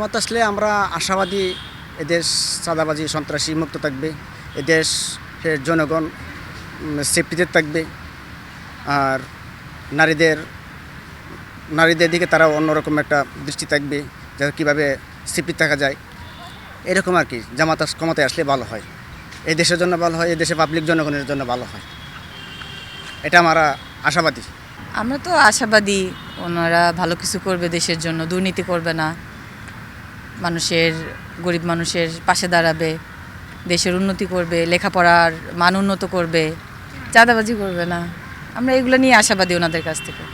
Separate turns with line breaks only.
জামাত আসলে আমরা আশাবাদী এদেশ চাঁদাবাজি সন্ত্রাসী মুক্ত থাকবে, এদেশের জনগণ সেফটিতে থাকবে, আর নারীদের নারীদের দিকে তারা অন্যরকম একটা দৃষ্টি থাকবে, যে কীভাবে সেফটি থাকা যায়, এরকম আর কি। জামাত ক্ষমতায় আসলে ভালো হয়, এই দেশের জন্য ভালো হয়, এই দেশে পাবলিক জনগণের জন্য ভালো হয়, এটা আমরা আশাবাদী।
আমরা তো আশাবাদী ওনারা ভালো কিছু করবে দেশের জন্য, দুর্নীতি করবে না, গরিব মানুষের পাশে দাঁড়াবে, দেশের উন্নতি করবে, লেখাপড়ার মান উন্নত করবে, চাঁদাবাজি করবে না। আমরা এগুলো নিয়ে আশাবাদী ওনাদের কাছ থেকে।